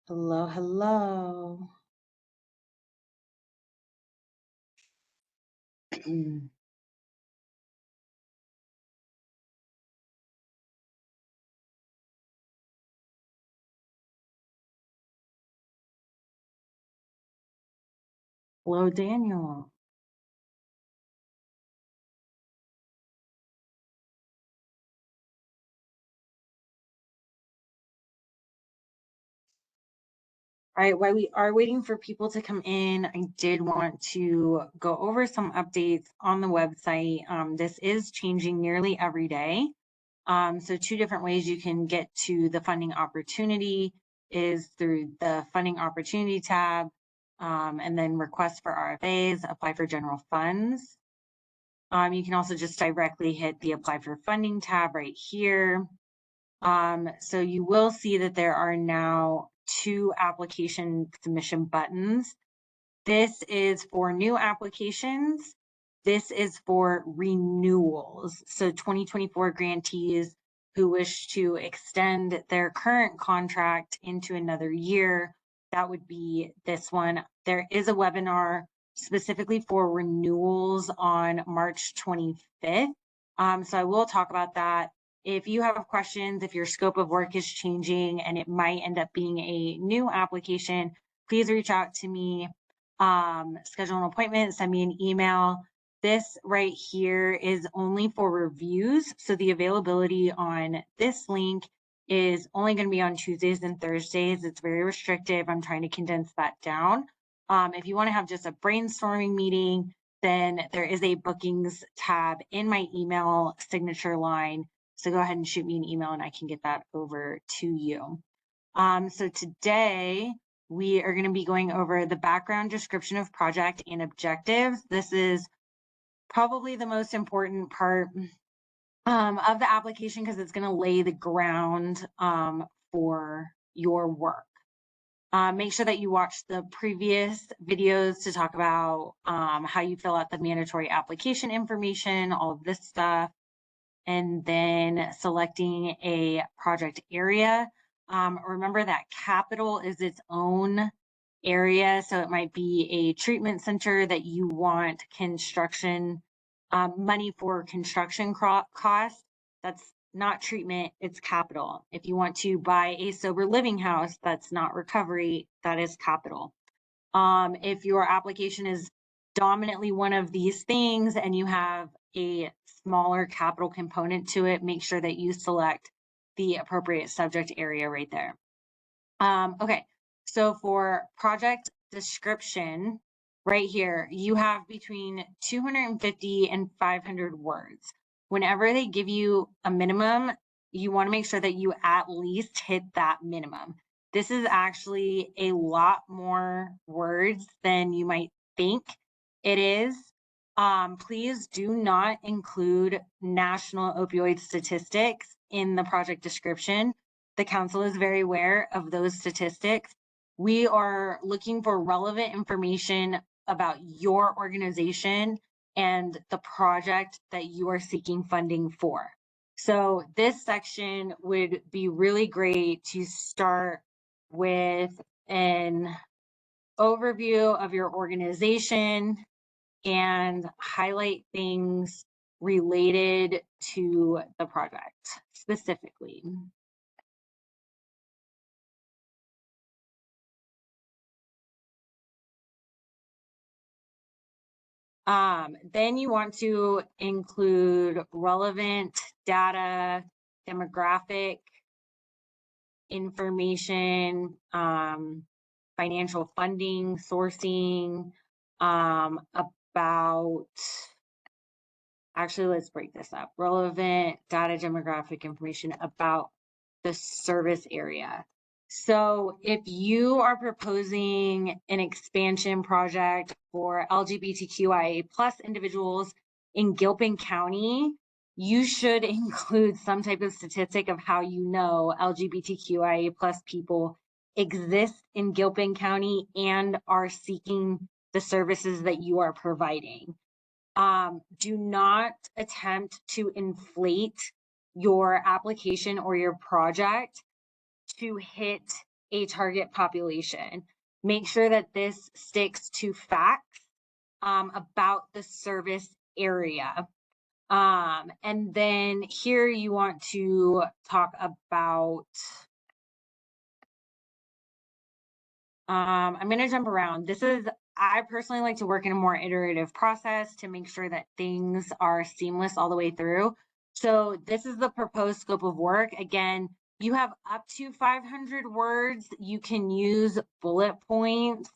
Hello, hello. Hello, Daniel. All right, while we are waiting for people to come in, I did want to go over some updates on the website. This is changing nearly every day. So two different ways you can get to the funding opportunity is through the funding opportunity tab, and then request for RFAs, apply for general funds. You can also just directly hit the apply for funding tab right here. So you will see that there are now two application submission buttons. This is for new applications. This is for renewals. So 2024 grantees who wish to extend their current contract into another year, that would be this one. There is a webinar specifically for renewals on March 25th. So I will talk about that. If you have questions, if your scope of work is changing and it might end up being a new application, please reach out to me, schedule an appointment, send me an email. This right here is only for reviews. So the availability on this link is only going to be on Tuesdays and Thursdays. It's very restrictive. I'm trying to condense that down. If you want to have just a brainstorming meeting, then there is a bookings tab in my email signature line. So go ahead and shoot me an email and I can get that over to you. So today we are going to be going over the background description of project and objectives. This is probably the most important part of the application because it's going to lay the ground for your work. Make sure that you watch the previous videos to talk about how you fill out the mandatory application information, all of this stuff, and then selecting a project area. Remember that capital is its own area, so it might be a treatment center that you want construction money for construction costs. That's not treatment, it's capital. If you want to buy a sober living house, that's not recovery, that is capital. If your application is dominantly one of these things and you have a smaller capital component to it, make sure that you select the appropriate subject area right there. Okay, so for project description, right here, you have between 250 and 500 words. Whenever they give you a minimum, you want to make sure that you at least hit that minimum. This is actually a lot more words than you might think it is. Please do not include national opioid statistics in the project description. The council is very aware of those statistics. We are looking for relevant information about your organization and the project that you are seeking funding for. So this section would be really great to start with an overview of your organization and highlight things related to the project specifically. Then you want to include relevant data, demographic information, financial funding, sourcing, about, actually, let's break this up. Relevant data, demographic information about the service area. So if you are proposing an expansion project for LGBTQIA plus individuals in Gilpin County, you should include some type of statistic of how you know LGBTQIA plus people exist in Gilpin County and are seeking the services that you are providing. Do not attempt to inflate your application or your project to hit a target population. Make sure that this sticks to facts about the service area. And then here you want to talk about, I'm going to jump around. I personally like to work in a more iterative process to make sure that things are seamless all the way through. So this is the proposed scope of work. Again, you have up to 500 words. You can use bullet points.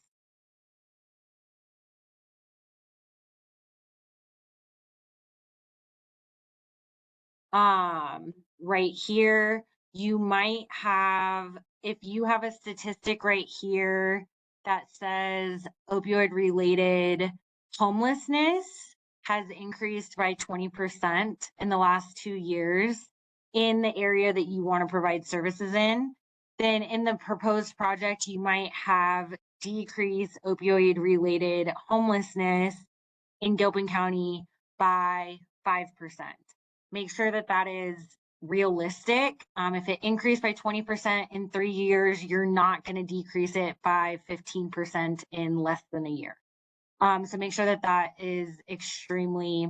Right here, you might have, if you have a statistic right here that says opioid related homelessness has increased by 20% in the last 2 years in the area that you want to provide services in, then in the proposed project, you might have decreased opioid related homelessness in Gilpin County by 5%. Make sure that that is realistic. If it increased by 20% in 3 years, you're not going to decrease it by 15% in less than a year. So make sure that that is extremely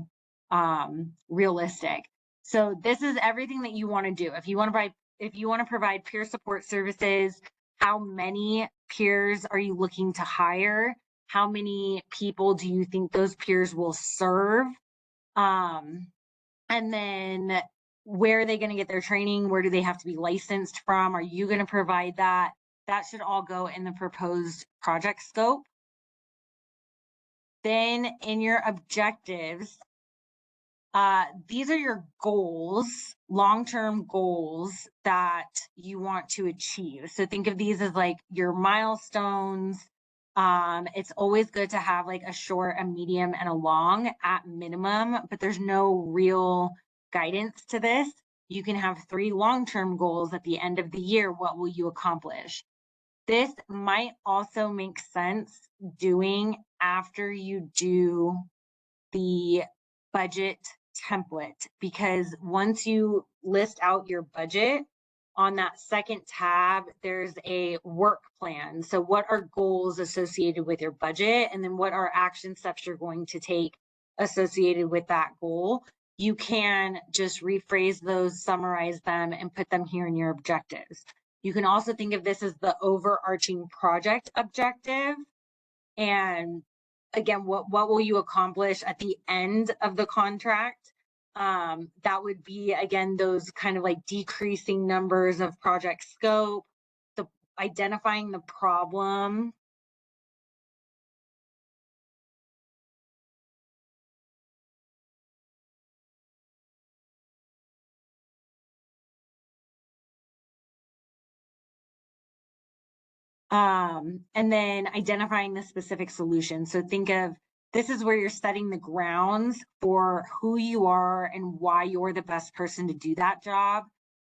realistic. So this is everything that you want to do. If you want to provide peer support services, how many peers are you looking to hire? How many people do you think those peers will serve? And then where are they going to get their training? Where do they have to be licensed from? Are you going to provide that? That should all go in the proposed project scope. Then in your objectives, these are your goals, long-term goals that you want to achieve. So think of these as like your milestones. It's always good to have like a short, a medium, and a long at minimum, but there's no real guidance to this. You can have 3 long-term goals at the end of the year. What will you accomplish? This might also make sense doing after you do the budget template, because once you list out your budget, on that second tab, there's a work plan. So what are goals associated with your budget? And then what are action steps you're going to take associated with that goal? You can just rephrase those, summarize them, and put them here in your objectives. You can also think of this as the overarching project objective. And again, what will you accomplish at the end of the contract? That would be, again, those kind of like decreasing numbers of project scope, the identifying the problem. And then identifying the specific solution. So think of, this is where you're setting the grounds for who you are and why you're the best person to do that job.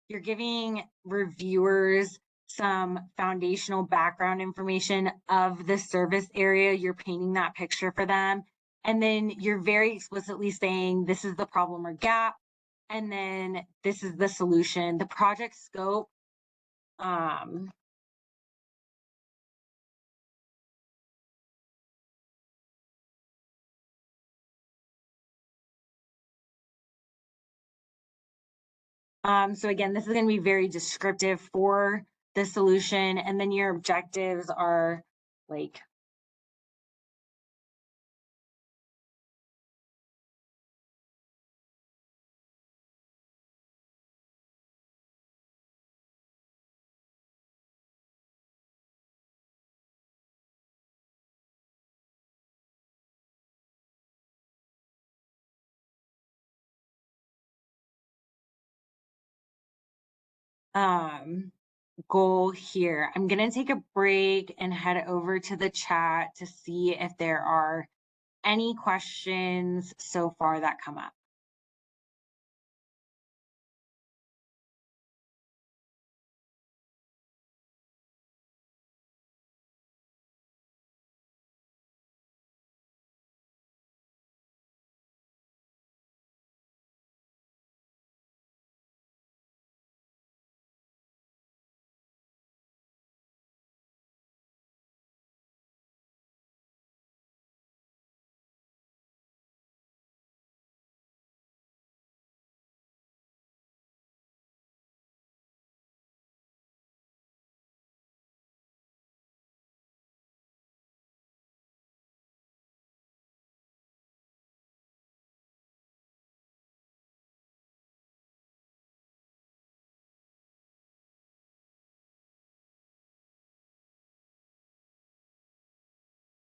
You're giving reviewers some foundational background information of the service area. You're painting that picture for them. And then you're very explicitly saying, this is the problem or gap. And then this is the solution. The project scope, so again, this is going to be very descriptive for the solution. And then your objectives are like, goal here. I'm going to take a break and head over to the chat to see if there are any questions so far that come up.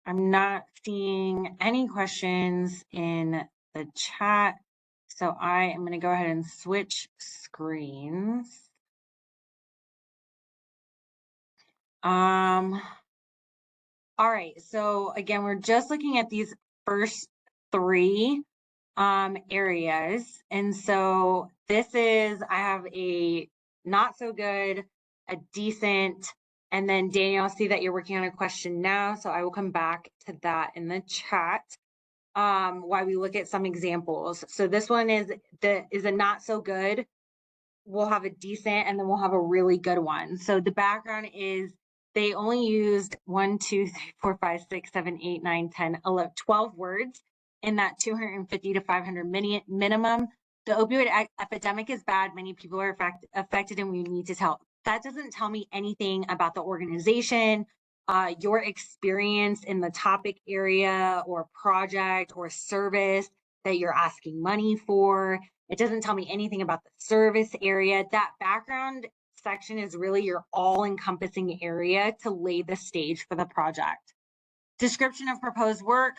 I'm not seeing any questions in the chat. So I am going to go ahead and switch screens. All right, so again, we're just looking at these first three areas. And so this is, I have a not so good, a decent, and then Daniel, I see that you're working on a question now, so I will come back to that in the chat while we look at some examples. So this one is a not so good. We'll have a decent, and then we'll have a really good one. So the background is they only used 1, 2, 3, 4, 5, 6, 7, 8, 9, 10, 11, 12 words in that 250 to 500 minimum. The opioid epidemic is bad. Many people are affected, and we need to tell. That doesn't tell me anything about the organization, your experience in the topic area or project or service that you're asking money for. It doesn't tell me anything about the service area. That background section is really your all-encompassing area to lay the stage for the project. Description of proposed work.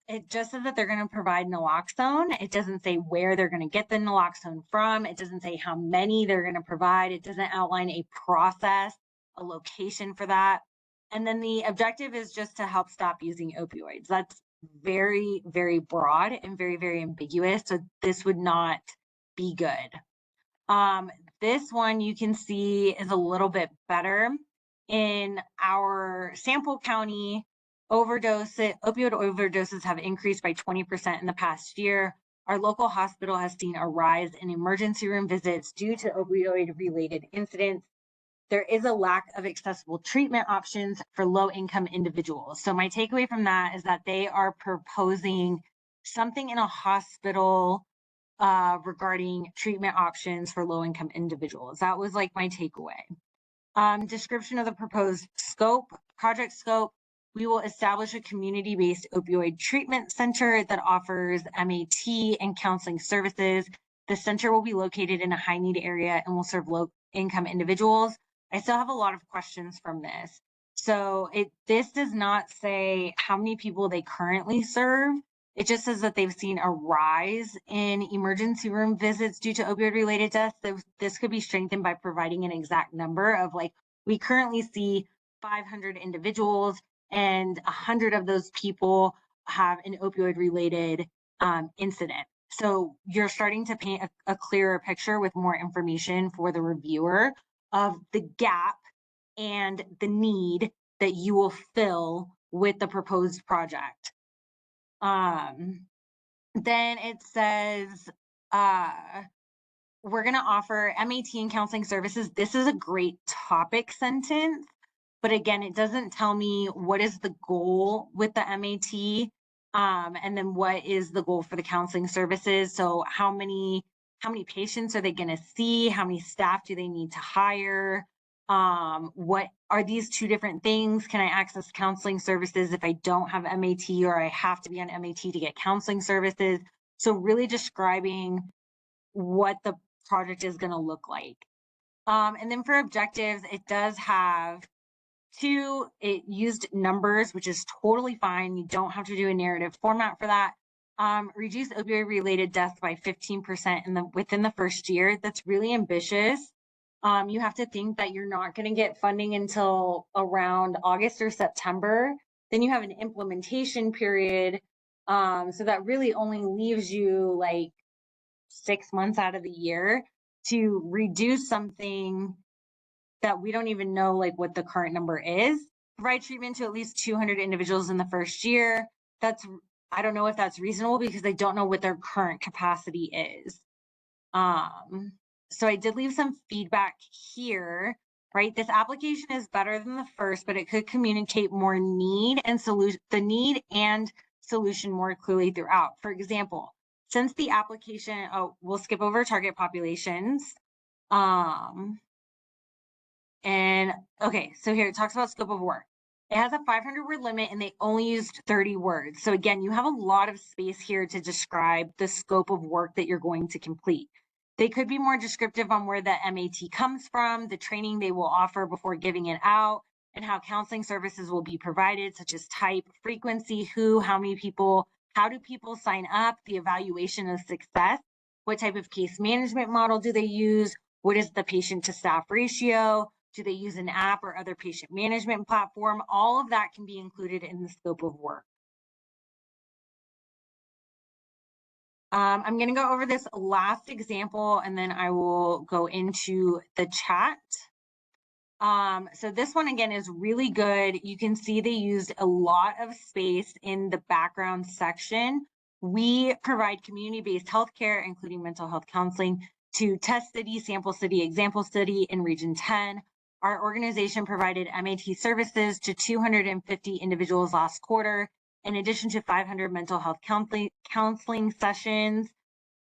It just says that they're going to provide naloxone. It doesn't say where they're going to get the naloxone from. It doesn't say how many they're going to provide. It doesn't outline a process, a location for that. And then the objective is just to help stop using opioids. That's very, very broad and very, very ambiguous. So this would not be good. This one you can see is a little bit better. In our sample county, opioid overdoses have increased by 20% in the past year. Our local hospital has seen a rise in emergency room visits due to opioid-related incidents. There is a lack of accessible treatment options for low-income individuals. So my takeaway from that is that they are proposing something in a hospital regarding treatment options for low-income individuals. That was like my takeaway. Description of the proposed scope, project scope. We will establish a community-based opioid treatment center that offers MAT and counseling services. The center will be located in a high-need area and will serve low-income individuals. I still have a lot of questions from this. So this does not say how many people they currently serve. It just says that they've seen a rise in emergency room visits due to opioid-related deaths. This could be strengthened by providing an exact number of like, we currently see 500 individuals and 100 of those people have an opioid-related incident. So you're starting to paint a clearer picture with more information for the reviewer of the gap and the need that you will fill with the proposed project. Then it says, we're going to offer MAT and counseling services. This is a great topic sentence, but again, it doesn't tell me what is the goal with the MAT, and then what is the goal for the counseling services. So how many patients are they going to see? How many staff do they need to hire? What are these two different things? Can I access counseling services if I don't have MAT, or I have to be on MAT to get counseling services? So really describing what the project is going to look like. And then for objectives, it does have it used numbers, which is totally fine. You don't have to do a narrative format for that. Reduce opioid-related deaths by 15% within the first year. That's really ambitious. You have to think that you're not going to get funding until around August or September. Then you have an implementation period. So that really only leaves you like 6 months out of the year to reduce something that we don't even know like what the current number is. Provide treatment to at least 200 individuals in the first year. I don't know if that's reasonable because I don't know what their current capacity is. So I did leave some feedback here, right? This application is better than the first, but it could communicate more need and solution more clearly throughout. For example, since the application, we'll skip over target populations. And okay, so here it talks about scope of work. It has a 500 word limit and they only used 30 words. So again, you have a lot of space here to describe the scope of work that you're going to complete. They could be more descriptive on where the MAT comes from, the training they will offer before giving it out, and how counseling services will be provided, such as type, frequency, who, how many people, how do people sign up, the evaluation of success, what type of case management model do they use, what is the patient to staff ratio, do they use an app or other patient management platform? All of that can be included in the scope of work. I'm going to go over this last example and then I will go into the chat. So this one again is really good. You can see they used a lot of space in the background section. We provide community-based healthcare, including mental health counseling, to test city, sample city, example city in Region 10. Our organization provided MAT services to 250 individuals last quarter, in addition to 500 mental health counseling sessions.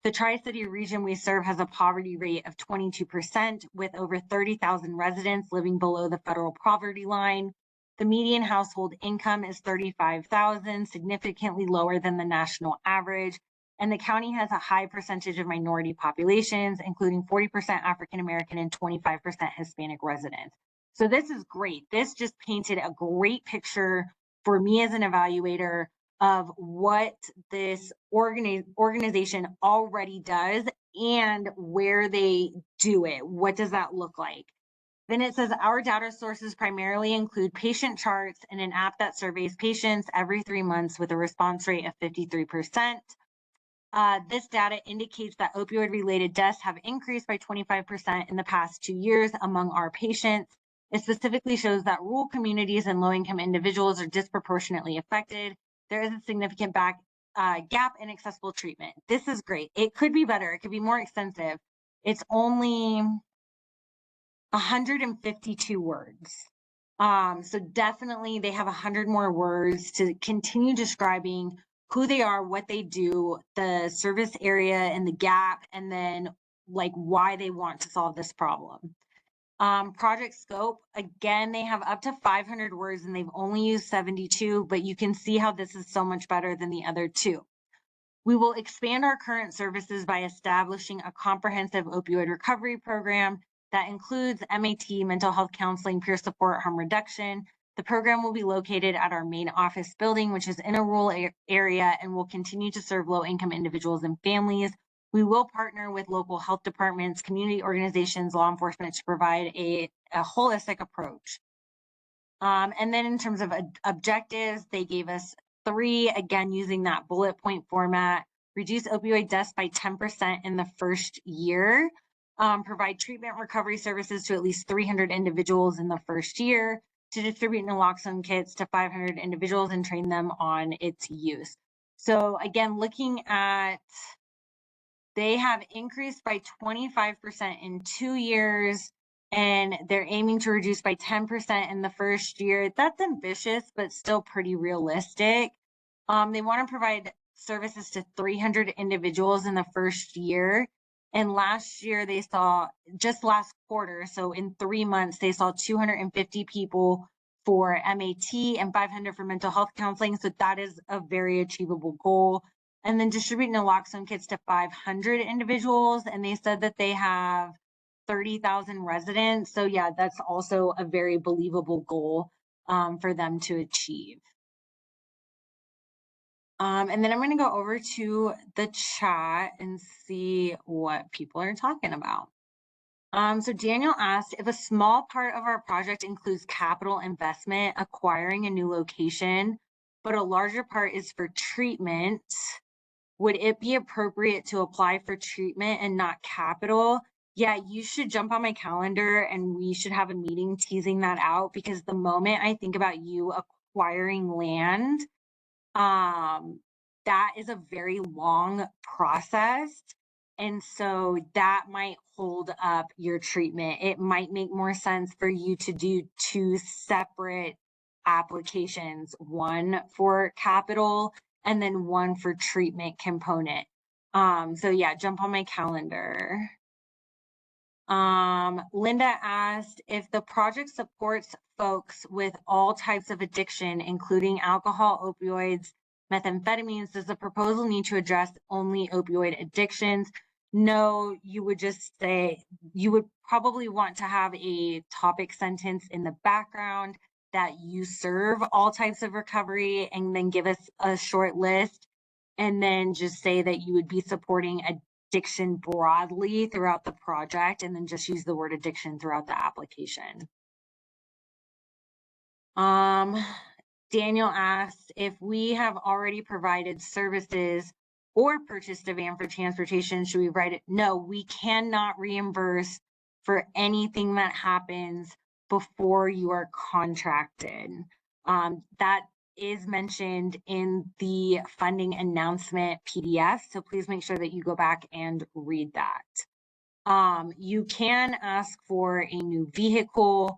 The Tri-City region we serve has a poverty rate of 22%, with over 30,000 residents living below the federal poverty line. The median household income is $35,000, significantly lower than the national average. And the county has a high percentage of minority populations, including 40% African American and 25% Hispanic residents. So this is great. This just painted a great picture for me as an evaluator of what this organization already does and where they do it. What does that look like? Then it says our data sources primarily include patient charts and an app that surveys patients every 3 months with a response rate of 53%. This data indicates that opioid-related deaths have increased by 25% in the past 2 years among our patients. It specifically shows that rural communities and low-income individuals are disproportionately affected. There is a significant gap in accessible treatment. This is great. It could be better. It could be more extensive. It's only 152 words. So definitely they have 100 more words to continue describing who they are, what they do, the service area and the gap, and then like why they want to solve this problem. Project scope, again, they have up to 500 words and they've only used 72, but you can see how this is so much better than the other two. We will expand our current services by establishing a comprehensive opioid recovery program that includes MAT, mental health counseling, peer support, harm reduction. The program will be located at our main office building, which is in a rural area, and will continue to serve low-income individuals and families. We will partner with local health departments, community organizations, law enforcement to provide a holistic approach. And then in terms of objectives, they gave us 3, again, using that bullet point format: reduce opioid deaths by 10% in the first year, provide treatment recovery services to at least 300 individuals in the first year, to distribute naloxone kits to 500 individuals and train them on its use. So again, looking at, they have increased by 25% in 2 years, and they're aiming to reduce by 10% in the first year. That's ambitious, but still pretty realistic. They want to provide services to 300 individuals in the first year. And last year they saw, just last quarter, so in 3 months, they saw 250 people for MAT and 500 for mental health counseling. So that is a very achievable goal. And then distribute naloxone kits to 500 individuals. And they said that they have 30,000 residents. So yeah, that's also a very believable goal for them to achieve. And then I'm going to go over to the chat and see what people are talking about. So Daniel asked, if a small part of our project includes capital investment, acquiring a new location, but a larger part is for treatment, would it be appropriate to apply for treatment and not capital? Yeah, you should jump on my calendar and we should have a meeting teasing that out, because the moment I think about you acquiring land, that is a very long process. And so that might hold up your treatment. It might make more sense for you to do 2 separate applications, one for capital and then one for treatment component. So yeah, jump on my calendar. Linda asked, if the project supports folks with all types of addiction, including alcohol, opioids, methamphetamines, does the proposal need to address only opioid addictions? No, you would just say, you would probably want to have a topic sentence in the background that you serve all types of recovery, and then give us a short list, and then just say that you would be supporting addiction broadly throughout the project, and then just use the word addiction throughout the application. Daniel asked if we have already provided services or purchased a van for transportation, should we write it? No, we cannot reimburse for anything that happens before you are contracted. That is mentioned in the funding announcement PDF, so please make sure that you go back and read that. You can ask for a new vehicle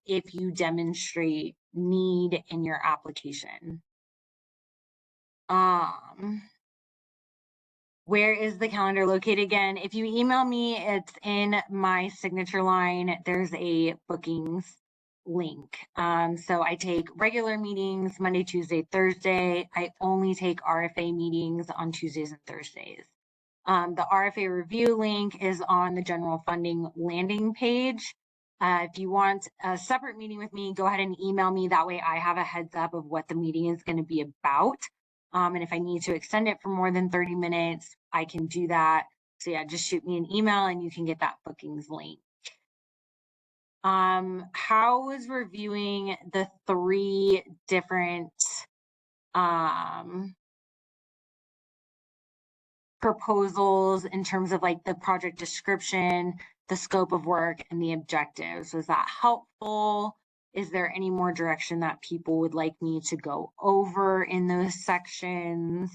if you demonstrate need in your application. Where is the calendar located again? If you email me, it's in my signature line. There's a bookings link. So I take regular meetings Monday, Tuesday, Thursday. I only take RFA meetings on Tuesdays and Thursdays. The RFA review link is on the general funding landing page. If you want a separate meeting with me, go ahead and email me. That way I have a heads up of what the meeting is going to be about. And if I need to extend it for more than 30 minutes, I can do that. So yeah, just shoot me an email and you can get that bookings link. How was reviewing the 3 different proposals in terms of like the project description, the scope of work, and the objectives? Was that helpful? Is there any more direction that people would like me to go over in those sections?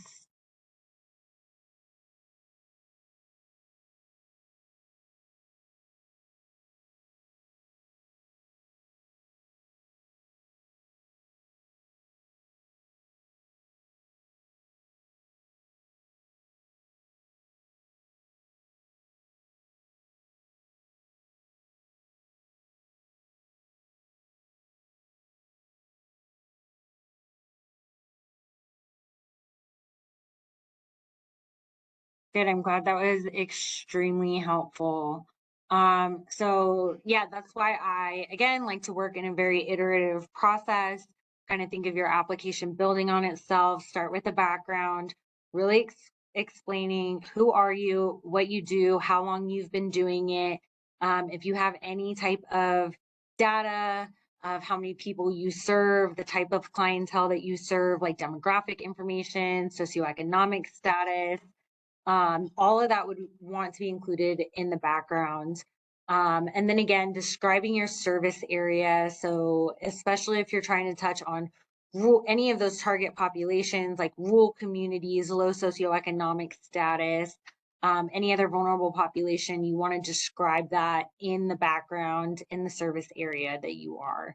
Good. I'm glad that was extremely helpful. So yeah, that's why I, again, like to work in a very iterative process. Kind of think of your application building on itself, start with the background, really explaining who are you, what you do, how long you've been doing it. If you have any type of data of how many people you serve, the type of clientele that you serve, like demographic information, socioeconomic status, all of that would want to be included in the background. And then again, describing your service area. So especially if you're trying to touch on any of those target populations, like rural communities, low socioeconomic status, any other vulnerable population, you want to describe that in the background in the service area that you are.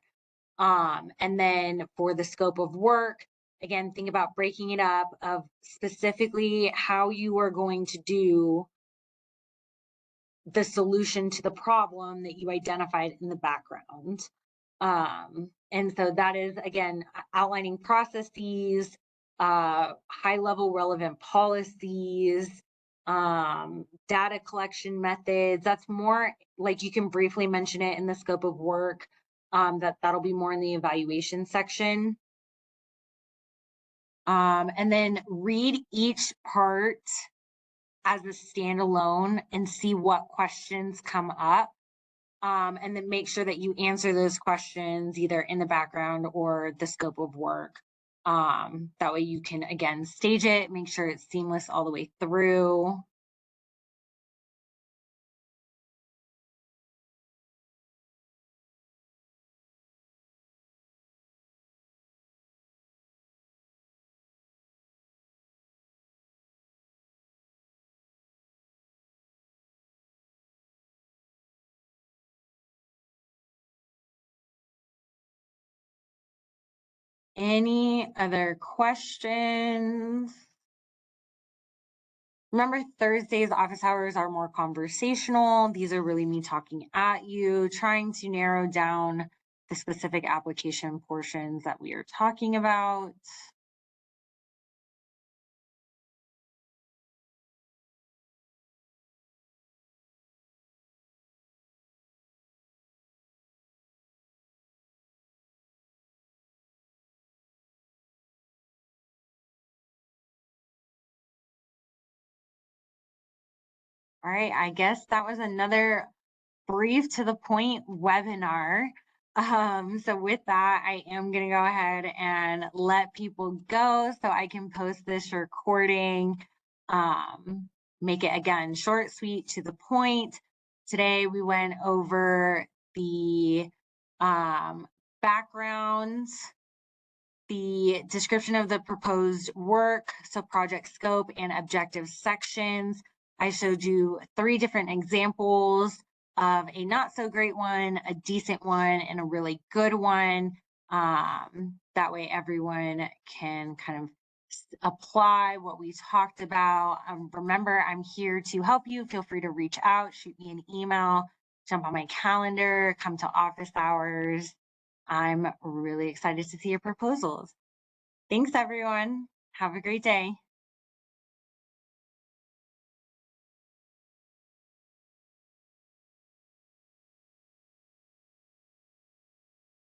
And then for the scope of work, again, think about breaking it up of specifically how you are going to do the solution to the problem that you identified in the background. And so that is, again, outlining processes, high level relevant policies, data collection methods. That's more like you can briefly mention it in the scope of work. That'll be more in the evaluation section. And then read each part as a standalone and see what questions come up. And then make sure that you answer those questions either in the background or the scope of work. That way you can, again, stage it, make sure it's seamless all the way through. Any other questions? Remember, Thursdays office hours are more conversational. These are really me talking at you, trying to narrow down the specific application portions that we are talking about. All right, I guess that was another brief to the point webinar. So with that, I am going to go ahead and let people go so I can post this recording. Make it again short, sweet, to the point. Today we went over the backgrounds, the description of the proposed work, so project scope and objective sections. I showed you 3 different examples of a not so great one, a decent one, and a really good one. That way everyone can kind of apply what we talked about. Remember, I'm here to help you. Feel free to reach out, shoot me an email, jump on my calendar, come to office hours. I'm really excited to see your proposals. Thanks, everyone. Have a great day.